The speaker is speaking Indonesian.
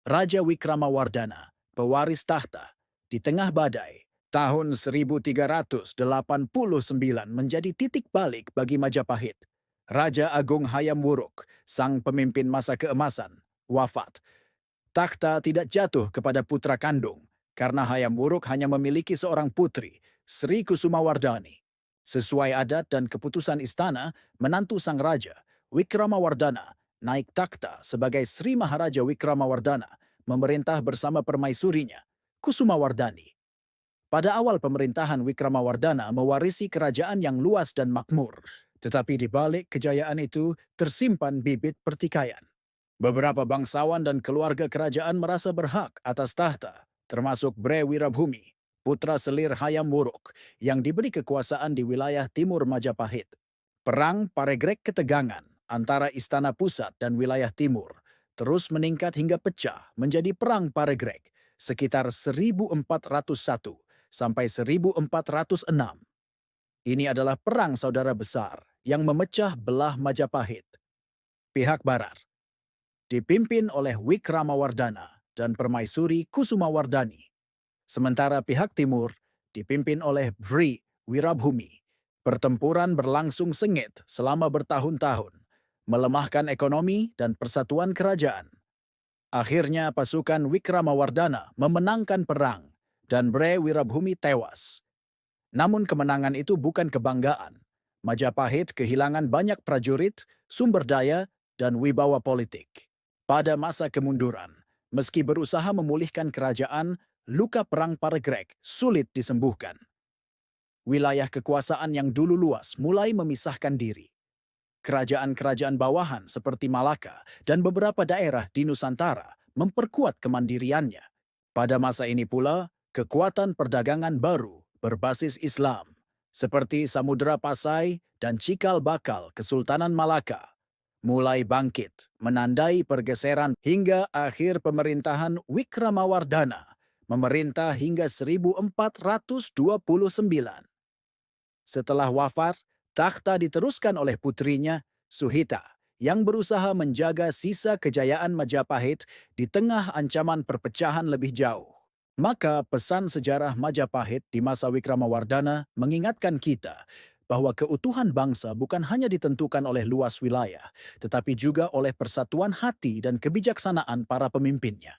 Raja Wikramawardhana, pewaris tahta, di tengah badai, tahun 1389 menjadi titik balik bagi Majapahit. Raja Agung Hayam Wuruk, sang pemimpin masa keemasan, wafat. Takhta tidak jatuh kepada putra kandung, karena Hayam Wuruk hanya memiliki seorang putri, Sri Kusumawardhani. Sesuai adat dan keputusan istana, menantu sang raja, Wikramawardhana, naik takhta sebagai Sri Maharaja Wikramawardhana, memerintah bersama permaisurinya, Kusumawardhani. Pada awal pemerintahan Wikramawardhana mewarisi kerajaan yang luas dan makmur, tetapi di balik kejayaan itu tersimpan bibit pertikaian. Beberapa bangsawan dan keluarga kerajaan merasa berhak atas tahta, termasuk Bre Wirabhumi, putra selir Hayam Wuruk, yang diberi kekuasaan di wilayah timur Majapahit. Perang Paregrek ketegangan antara istana pusat dan wilayah timur terus meningkat hingga pecah menjadi Perang Paregrek sekitar 1401 sampai 1406. Ini adalah perang saudara besar yang memecah belah Majapahit. Pihak Barat dipimpin oleh Wikramawardhana dan Permaisuri Kusumawardhani. Sementara pihak timur dipimpin oleh Bri Wirabhumi. Pertempuran berlangsung sengit selama bertahun-tahun, melemahkan ekonomi dan persatuan kerajaan. Akhirnya pasukan Wikramawardhana memenangkan perang dan Bre Wirabhumi tewas. Namun kemenangan itu bukan kebanggaan. Majapahit kehilangan banyak prajurit, sumber daya, dan wibawa politik. Pada masa kemunduran, meski berusaha memulihkan kerajaan, luka perang Paregrek sulit disembuhkan. Wilayah kekuasaan yang dulu luas mulai memisahkan diri. Kerajaan-kerajaan bawahan seperti Malaka dan beberapa daerah di Nusantara memperkuat kemandiriannya. Pada masa ini pula, kekuatan perdagangan baru berbasis Islam, seperti Samudra Pasai dan Cikal Bakal Kesultanan Malaka, mulai bangkit, menandai pergeseran hingga akhir pemerintahan Wikramawardhana, memerintah hingga 1429. Setelah wafat, takhta diteruskan oleh putrinya, Suhita, yang berusaha menjaga sisa kejayaan Majapahit di tengah ancaman perpecahan lebih jauh. Maka pesan sejarah Majapahit di masa Wikramawardhana mengingatkan kita bahwa keutuhan bangsa bukan hanya ditentukan oleh luas wilayah, tetapi juga oleh persatuan hati dan kebijaksanaan para pemimpinnya.